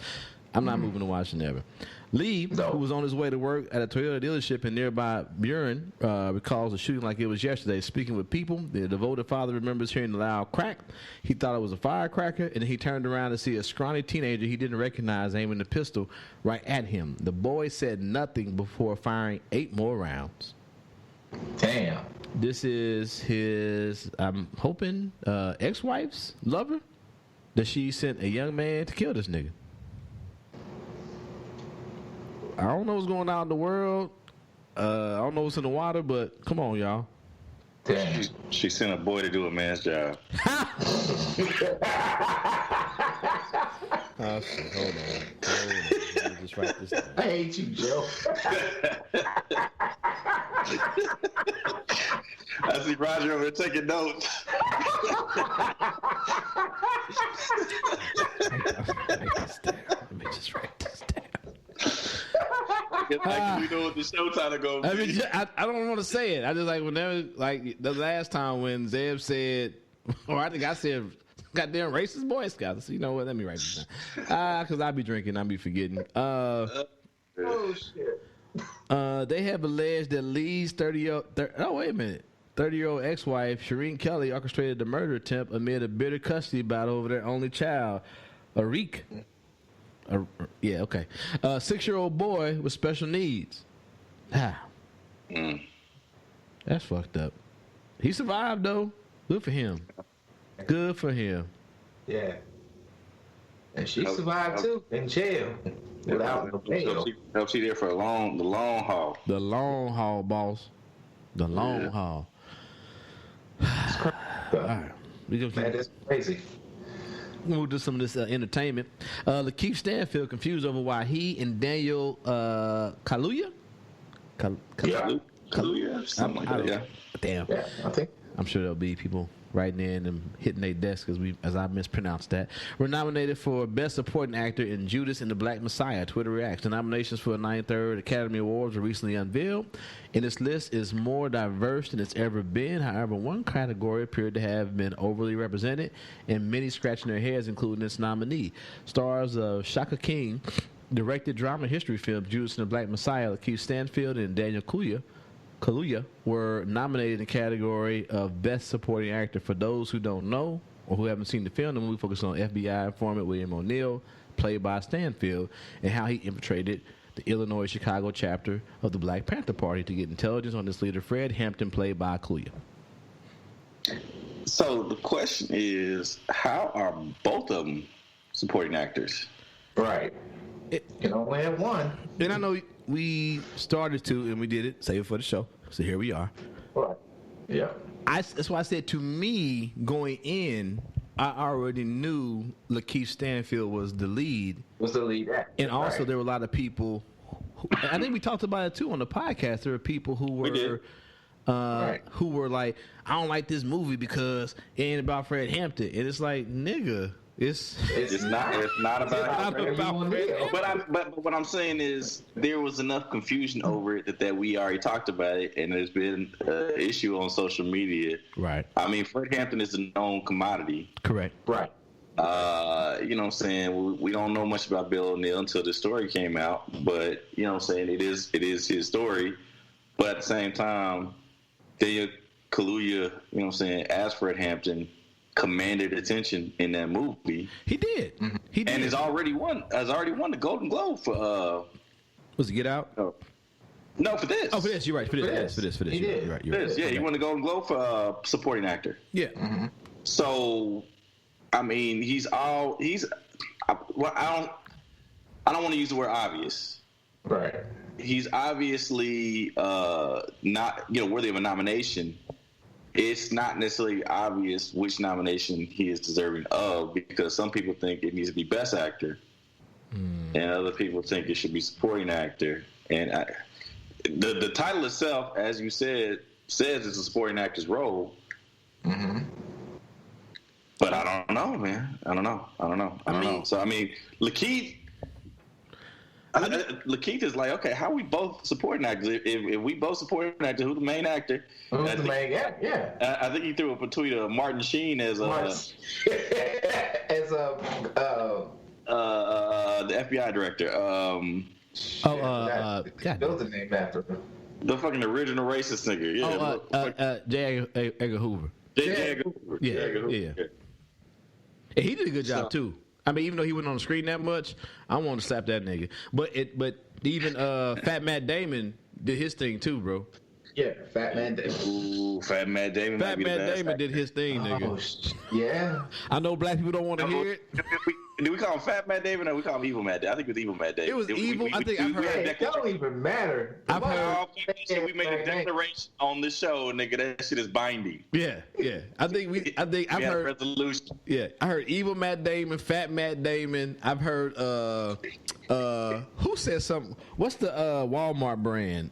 I'm not moving to Washington ever. Lee, who was on his way to work at a Toyota dealership in nearby Buren, recalls the shooting like it was yesterday. Speaking with people, the devoted father remembers hearing the loud crack. He thought it was a firecracker, and then he turned around to see a scrawny teenager he didn't recognize aiming the pistol right at him. The boy said nothing before firing 8 more rounds. Damn. This is his, I'm hoping, ex-wife's lover, that she sent a young man to kill this nigga. I don't know what's going on in the world. I don't know what's in the water, but come on, y'all. Damn. She sent a boy to do a man's job. Oh, shit. Hold on. Let me just write this down. I hate you, Joe. I see Roger over there taking notes. Let me just write this down. We know what the show title going to be. I don't want to say it. I just like whenever, like the last time when Zeb said, or I think I said, goddamn racist Boy Scouts. So you know what? Let me write this down. Because I be drinking, I be forgetting. Oh shit. They have alleged that Lee's 30-year-old ex-wife Shireen Kelly orchestrated the murder attempt amid a bitter custody battle over their only child, Arik. Yeah, okay. A 6-year-old boy with special needs. That's fucked up. He survived, though. Good for him. Good for him. Yeah. And she survived, too, in jail. Without no bail. Helps you there for the long haul. The long haul, boss. The long haul. All right. Man, that's crazy. We'll do some of this entertainment. Lakeith Stanfield confused over why he and Daniel Kaluuya? Kaluuya? Something like that, yeah. Damn. Yeah, I think. I'm sure there'll be people writing in and hitting their desks as I mispronounced that. We're nominated for Best Supporting Actor in Judas and the Black Messiah. Twitter reacts. The nominations for the 93rd Academy Awards were recently unveiled, and this list is more diverse than it's ever been. However, one category appeared to have been overly represented, and many scratching their heads, including this nominee. Stars of Shaka King directed drama history film Judas and the Black Messiah. Lakeith Stanfield and Daniel Kaluuya were nominated in the category of Best Supporting Actor. For those who don't know or who haven't seen the film, the movie focuses on FBI informant William O'Neill, played by Stanfield, and how he infiltrated the Illinois-Chicago chapter of the Black Panther Party to get intelligence on this leader, Fred Hampton, played by Kaluuya. So the question is, how are both of them supporting actors? Right. You can only have one. And I know we started to, and we did it, save it for the show. So here we are. Right. Yeah. That's why I said, to me, going in, I already knew Lakeith Stanfield was the lead. actor. And also there were a lot of people, I think we talked about it too on the podcast. There were people who were who were like, I don't like this movie because it ain't about Fred Hampton. And it's like, nigga, it's not about Fred Hampton. But what I'm saying is there was enough confusion over it that we already talked about it, and there's been an issue on social media. Right. I mean, Fred Hampton is a known commodity. Correct. Right. You know what I'm saying? We don't know much about Bill O'Neill until the story came out, but you know what I'm saying? It is his story. But at the same time, Daniel Kaluuya, you know what I'm saying, as Fred Hampton, commanded attention in that movie. He did. Mm-hmm. He did. And has already won the Golden Globe for was it Get Out? No, for this. Oh, for this, you're right. For this. He did. You're right. Yeah, he won the Golden Globe for supporting actor. Yeah. Mm-hmm. So, I mean, I don't want to use the word obvious. Right. He's obviously not, worthy of a nomination. It's not necessarily obvious which nomination he is deserving of, because some people think it needs to be Best Actor, and other people think it should be Supporting Actor. And the title itself, as you said, says it's a supporting actor's role. Mm-hmm. But I don't know, man. I don't know. So, I mean, Lakeith is like, okay, how are we both supporting actors? If we both supporting actors, who's the main actor? Who's the main actor? Yeah. I think he threw up a tweet of Martin Sheen as FBI director. God, those are named after him. The fucking original racist nigga. Yeah. J. Edgar Hoover. J. Edgar Hoover. Yeah. And he did a good job too. I mean, even though he wasn't on the screen that much, I want to slap that nigga. But even Fat Matt Damon did his thing too, bro. Yeah, Fat Man Damon. Ooh, Fat Matt Damon. Fat Matt Damon did his thing, nigga. Yeah. I know black people don't want to hear it. Do we call him Fat Matt Damon or we call him Evil Matt Damon? I think it was Evil Matt Damon. It was evil. I think I've heard. It don't even matter. I've heard. We made a declaration on this show, nigga. That shit is binding. Yeah. I think I've heard. Resolution. Yeah, I heard Evil Matt Damon, Fat Matt Damon. I've heard. Who said something? What's the Walmart brand?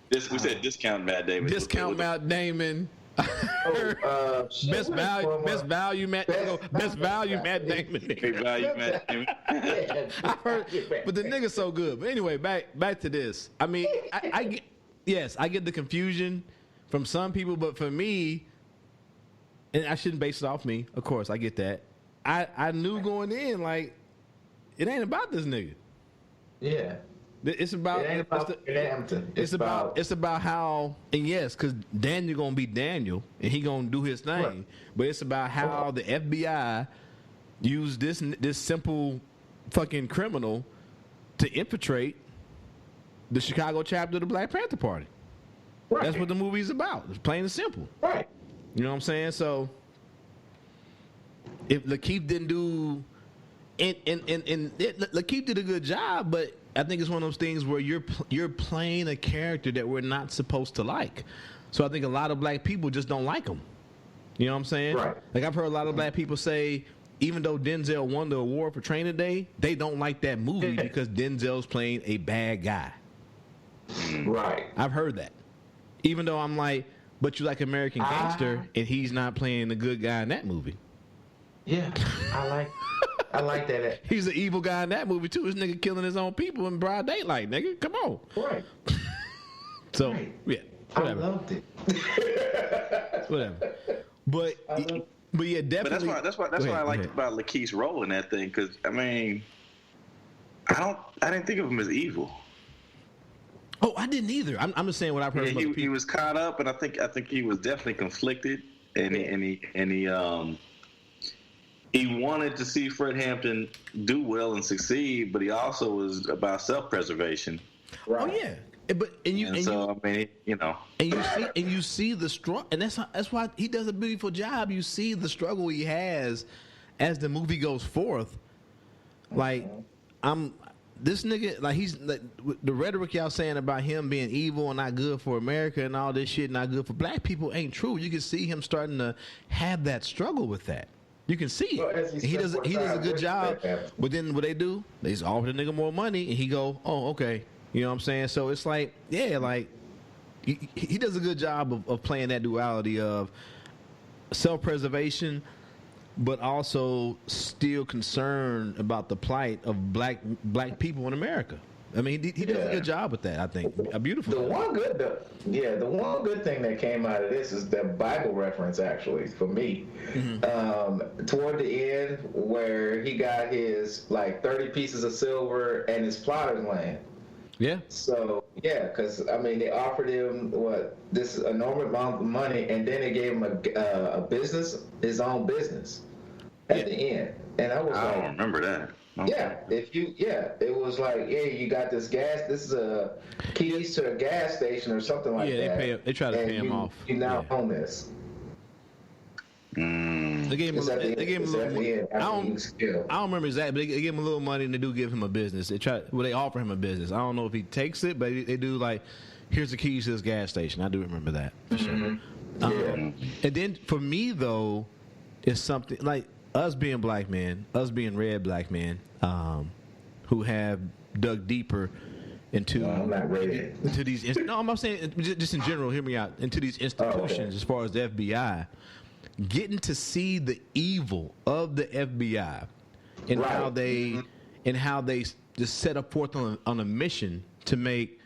We said discount Matt Damon. Discount Matt Damon. Best value Matt Damon. Best value Matt Damon. I've heard, but the nigga's so good. But anyway, back to this. I mean, I get the confusion from some people, but for me, and I shouldn't base it off me. Of course, I get that. I knew going in, like, it ain't about this nigga. Yeah. It's about it's about how, and yes, because Daniel gonna be Daniel and he gonna do his thing, right. But it's about how the FBI used this simple fucking criminal to infiltrate the Chicago chapter of the Black Panther Party. Right. That's what the movie's about. It's plain and simple. Right. You know what I'm saying? So if Lakeith didn't do, and Lakeith did a good job, but I think it's one of those things where you're playing a character that we're not supposed to like. So I think a lot of black people just don't like him. You know what I'm saying? Right. Like I've heard a lot of black people say, even though Denzel won the award for Training Day, they don't like that movie because Denzel's playing a bad guy. Right. I've heard that. Even though I'm like, but you like American Gangster and he's not playing the good guy in that movie. Yeah, I like that. He's an evil guy in that movie too. This nigga killing his own people in broad daylight, nigga. Come on. Right. So yeah, whatever. I loved it. Whatever. But yeah, definitely. But that's what I liked about Lakeith's role in that thing, because I mean, I didn't think of him as evil. Oh, I didn't either. I'm just saying what I've heard. Yeah, he was caught up, and I think he was definitely conflicted, and he wanted to see Fred Hampton do well and succeed, but he also was about self-preservation. Right. Oh yeah, you see the struggle, and that's why he does a beautiful job. You see the struggle he has as the movie goes forth. Like this nigga, like he's like, the rhetoric y'all saying about him being evil and not good for America and all this shit, not good for black people, ain't true. You can see him starting to have that struggle with that. You can see it. He does a good job. But then what they do, they just offer the nigga more money, and he go, oh, okay. You know what I'm saying? So it's like, yeah, like he does a good job of playing that duality of self-preservation, but also still concerned about the plight of black people in America. I mean, he does a good job with that, I think. A beautiful the one good thing that came out of this is the Bible reference, actually, for me. Mm-hmm. Toward the end, where he got his, 30 pieces of silver and his plotter's land. Yeah. So, yeah, because, I mean, they offered him, this enormous amount of money, and then they gave him a business, his own business, at the end. And I don't remember that. Okay. Yeah, it was like, you got this gas. This is a keys to a gas station or something like that. Yeah, they try to pay him off. You now own this. They gave him a little money. I don't remember exactly, but they gave him a little money and they do give him a business. They offer him a business. I don't know if he takes it, but they do here's the keys to this gas station. I do remember that for sure. And then for me though, it's something like us being black men, us being red black men, who have dug deeper into these. No, I'm not saying just in general. Hear me out. Into these institutions, as far as the FBI, getting to see the evil of the FBI and how they just set up forth on a mission to make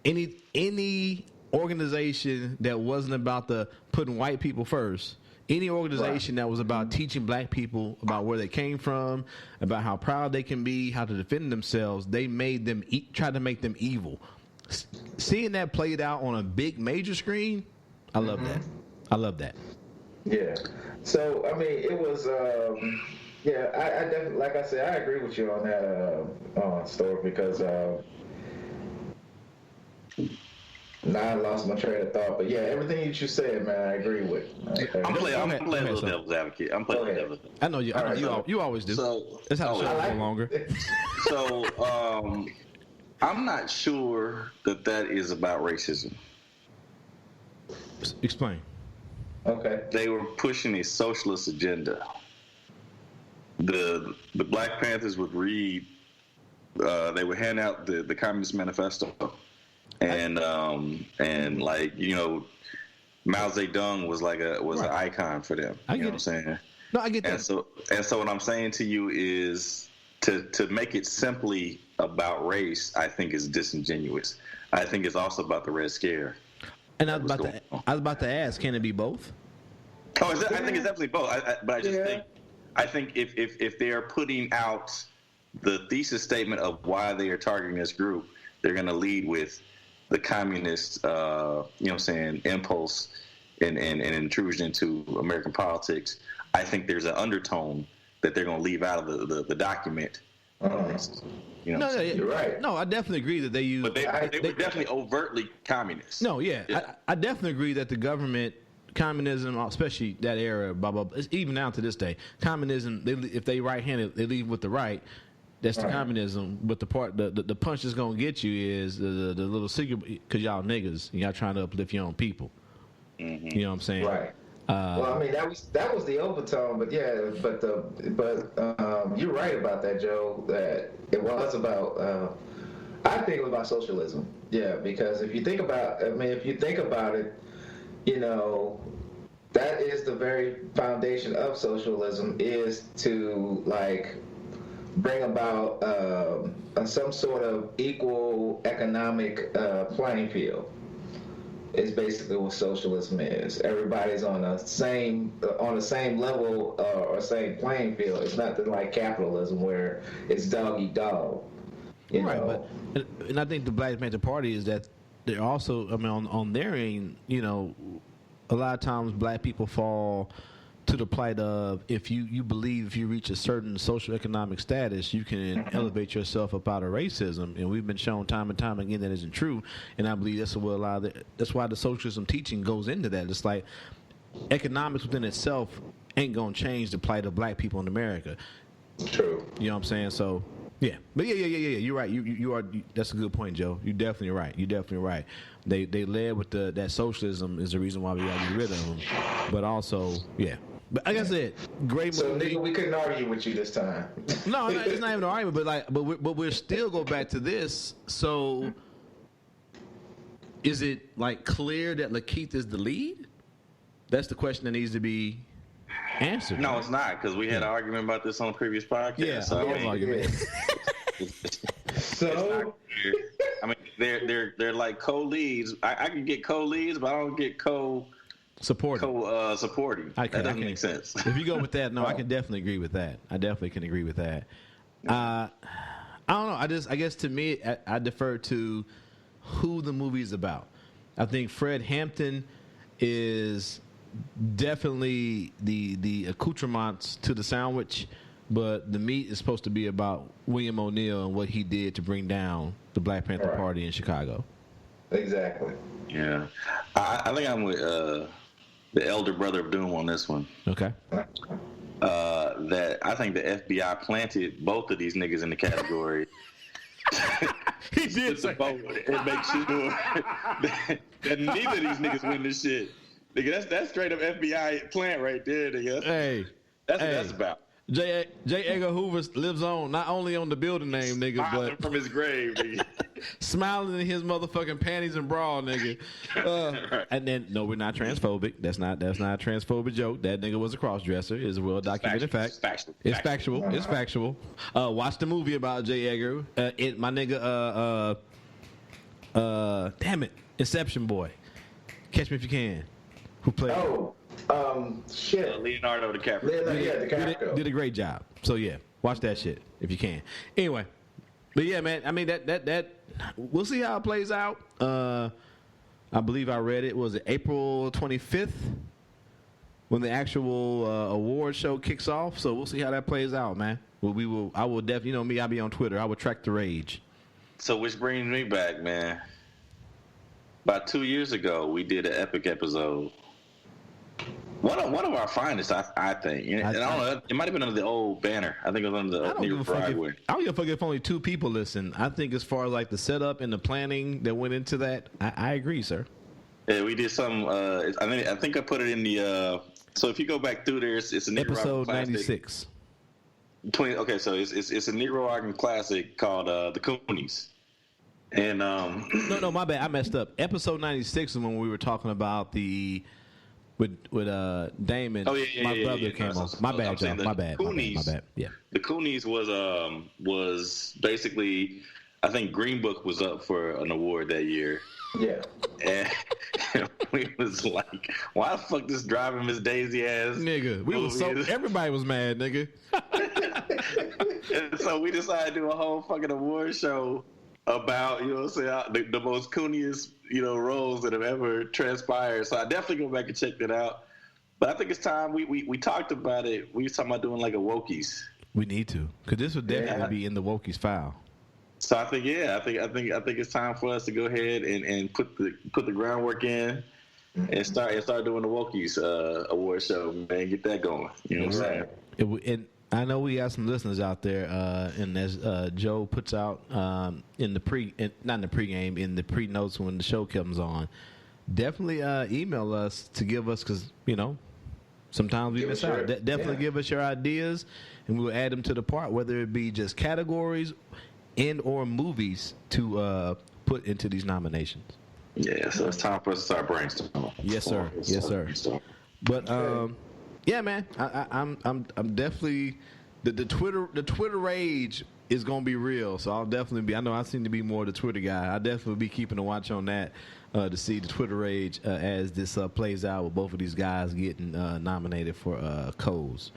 any organization that wasn't about the putting white people first Any organization that was about teaching black people about where they came from, about how proud they can be, how to defend themselves, they made them tried to make them evil. Seeing that played out on a big major screen, I love that. I love that. Yeah. So I mean, it was. Yeah, I definitely, like I said, I agree with you on that story because. Now I lost my train of thought, but yeah, everything that you said, man, I agree with. Okay. I'm playing a little devil's advocate. I'm playing devil's advocate. I know you. You always do. So that's how the show go longer. So I'm not sure that is about racism. Explain. Okay. They were pushing a socialist agenda. The Black Panthers would read. They would hand out the Communist Manifesto. And like, you know, Mao Zedong was like an icon for them. You know what I'm saying? No, I get that. And so what I'm saying to you is to make it simply about race, I think is disingenuous. I think it's also about the Red Scare. And I was about to ask, can it be both? Oh, I think it's definitely both. But I think if they are putting out the thesis statement of why they are targeting this group, they're going to lead with the communist, you know what I'm saying, impulse and intrusion into American politics. I think there's an undertone that they're going to leave out of the document. You know, you're right. No, I definitely agree that they use. But they were definitely overtly communist. No, I definitely agree that the government, communism, especially that era, blah blah. Even now to this day, communism. If they right-handed, they leave with the right. That's the communism, but the punch that's gonna get you is the little secret, because y'all niggas, y'all trying to uplift your own people. Mm-hmm. You know what I'm saying? Right. Well, I mean that was the overtone, but yeah, but you're right about that, Joe. That it was about. I think it was about socialism. Yeah, because if you think about it, you know, that is the very foundation of socialism, is to like bring about some sort of equal economic playing field. Is basically what socialism is. Everybody's on the same level or same playing field. It's nothing like capitalism where it's dog eat dog. You know? And I think the Black Panther Party is that they're also, I mean, on their end, you know, a lot of times black people fall to the plight of if you believe if you reach a certain socioeconomic status, you can elevate yourself up out of racism, and we've been shown time and time again that isn't true. And I believe that's why the socialism teaching goes into that. It's like economics within itself ain't gonna change the plight of black people in America. True. You know what I'm saying? So yeah, but yeah. You're right. You are. That's a good point, Joe. You're definitely right. They led with that socialism is the reason why we got to get rid of them, but also yeah. But like I said, great movie. So nigga, we couldn't argue with you this time. No, it's not even an argument. But we'll still go back to this. So, is it like clear that Lakeith is the lead? That's the question that needs to be answered. No, it's not, because we had an argument about this on a previous podcast. Yeah, so, argument. So, I mean, they're like co-leads. I can get co-leads, but I don't get supporting. That doesn't make sense. If you go with that, no, I can definitely agree with that. I definitely can agree with that. I don't know. I guess to me, I defer to who the movie's about. I think Fred Hampton is definitely the accoutrements to the sandwich, but the meat is supposed to be about William O'Neill and what he did to bring down the Black Panther Party in Chicago. Exactly. Yeah, I think I'm with the elder brother of Doom on this one. Okay. That I think the FBI planted both of these niggas in the category. He did say and make sure that neither of these niggas win this shit. Nigga, that's straight up FBI plant right there, nigga. Hey, that's what that's about. J. Edgar Hoover lives on, not only on the building name, nigga, but from his grave, nigga. Smiling in his motherfucking panties and bra, nigga. And then, no, we're not transphobic. That's not a transphobic joke. That nigga was a cross-dresser. It's a well-documented fact. It's factual. Watch the movie about J. Edgar. My nigga, damn it, Inception boy. Catch Me If You Can. Who played? Oh, Leonardo DiCaprio. Did a great job. So yeah, watch that shit if you can. Anyway, but yeah, man. I mean that we'll see how it plays out. I believe I read it. Was it April 25th when the actual award show kicks off? So we'll see how that plays out, man. Well, I will definitely. You know me. I'll be on Twitter. I will track the rage. So which brings me back, man. About 2 years ago, we did an epic episode. One of our finest, I think. And I don't know, it might have been under the old banner. I think it was under the New Broadway. I don't give a fuck if only 2 people listen. I think as far as like the setup and the planning that went into that, I agree, sir. Yeah, we did some. I think I put it in the. So if you go back through there, it's a Negro episode classic. 96. Okay, so it's a Negro Argon classic called The Coonies. And no, my bad. I messed up. Episode 96 is when we were talking about the with Damon. Oh yeah, my brother came on. My bad, John. My bad. Yeah. The Coonies was basically, I think Green Book was up for an award that year. Yeah. And we was like, why the fuck this driving Miss Daisy ass nigga? We was everybody was mad, nigga. And so we decided to do a whole fucking award show about, you know what I'm saying, the most cooniest, roles that have ever transpired. So I definitely go back and check that out. But I think it's time we talked about it. We was talking about doing like a Wokies. We need to, because this would definitely be in the Wokies file. So I think it's time for us to go ahead and put the groundwork in and start doing the Wokies award show, man. Get that going. You know what I'm saying? And I know we got some listeners out there, and as Joe puts out not in the pregame, in the pre-notes when the show comes on, definitely email us to give us, because sometimes we miss out. Definitely give us your ideas, and we'll add them to the part, whether it be just categories and or movies to put into these nominations. Yeah, so it's time for us to start brainstorming. Yes, sir. Yes, sir. But yeah, man, I'm definitely the Twitter rage is gonna be real. So I'll definitely be. I know I seem to be more the Twitter guy. I'll definitely be keeping a watch on that to see the Twitter rage as this plays out with both of these guys getting nominated for Coes.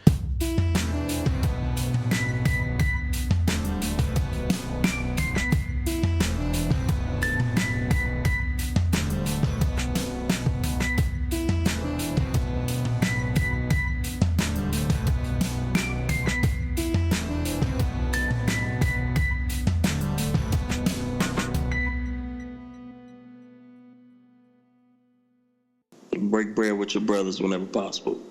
Break bread with your brothers whenever possible.